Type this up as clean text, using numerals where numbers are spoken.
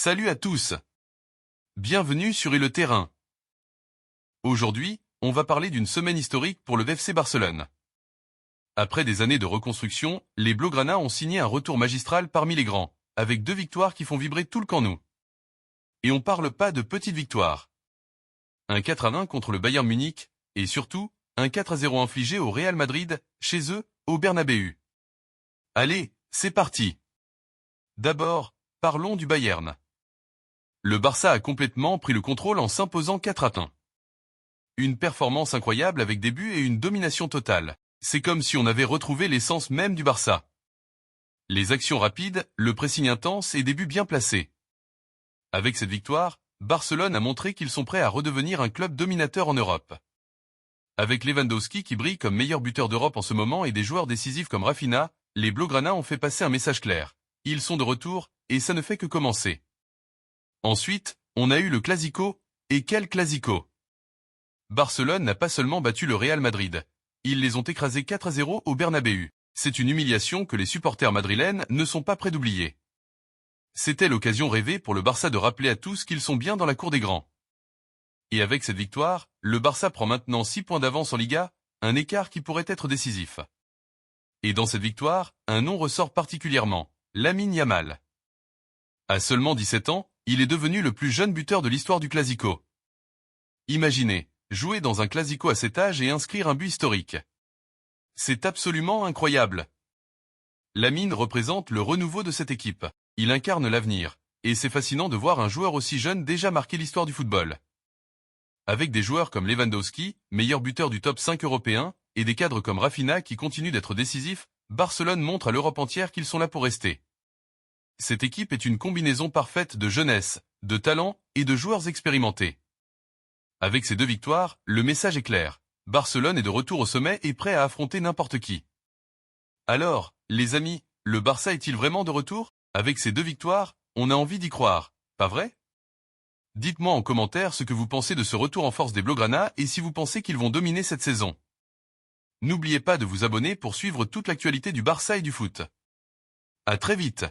Salut à tous. Bienvenue sur le terrain. Aujourd'hui, on va parler d'une semaine historique pour le FC Barcelone. Après des années de reconstruction, les Blaugrana ont signé un retour magistral parmi les grands, avec 2 victoires qui font vibrer tout le camp nou. Et on parle pas de petites victoires. Un 4-1 contre le Bayern Munich, et surtout, un 4-0 infligé au Real Madrid, chez eux, au Bernabéu. Allez, c'est parti. D'abord, parlons du Bayern. Le Barça a complètement pris le contrôle en s'imposant 4-1. Une performance incroyable avec des buts et une domination totale. C'est comme si on avait retrouvé l'essence même du Barça. Les actions rapides, le pressing intense et des buts bien placés. Avec cette victoire, Barcelone a montré qu'ils sont prêts à redevenir un club dominateur en Europe. Avec Lewandowski qui brille comme meilleur buteur d'Europe en ce moment et des joueurs décisifs comme Rafinha, les Blaugrana ont fait passer un message clair. Ils sont de retour, et ça ne fait que commencer. Ensuite, on a eu le Clasico, et quel Clasico! Barcelone n'a pas seulement battu le Real Madrid, ils les ont écrasés 4-0 au Bernabéu. C'est une humiliation que les supporters madrilènes ne sont pas prêts d'oublier. C'était l'occasion rêvée pour le Barça de rappeler à tous qu'ils sont bien dans la cour des grands. Et avec cette victoire, le Barça prend maintenant 6 points d'avance en Liga, un écart qui pourrait être décisif. Et dans cette victoire, un nom ressort particulièrement, Lamine Yamal. À seulement 17 ans, il est devenu le plus jeune buteur de l'histoire du Clasico. Imaginez, jouer dans un Clasico à cet âge et inscrire un but historique. C'est absolument incroyable. Lamine représente le renouveau de cette équipe. Il incarne l'avenir, et c'est fascinant de voir un joueur aussi jeune déjà marquer l'histoire du football. Avec des joueurs comme Lewandowski, meilleur buteur du top 5 européen, et des cadres comme Rafinha qui continuent d'être décisifs, Barcelone montre à l'Europe entière qu'ils sont là pour rester. Cette équipe est une combinaison parfaite de jeunesse, de talent et de joueurs expérimentés. Avec ces 2 victoires, le message est clair. Barcelone est de retour au sommet et prêt à affronter n'importe qui. Alors, les amis, le Barça est-il vraiment de retour? Avec ces 2 victoires, on a envie d'y croire, pas vrai? Dites-moi en commentaire ce que vous pensez de ce retour en force des Blaugrana et si vous pensez qu'ils vont dominer cette saison. N'oubliez pas de vous abonner pour suivre toute l'actualité du Barça et du foot. À très vite.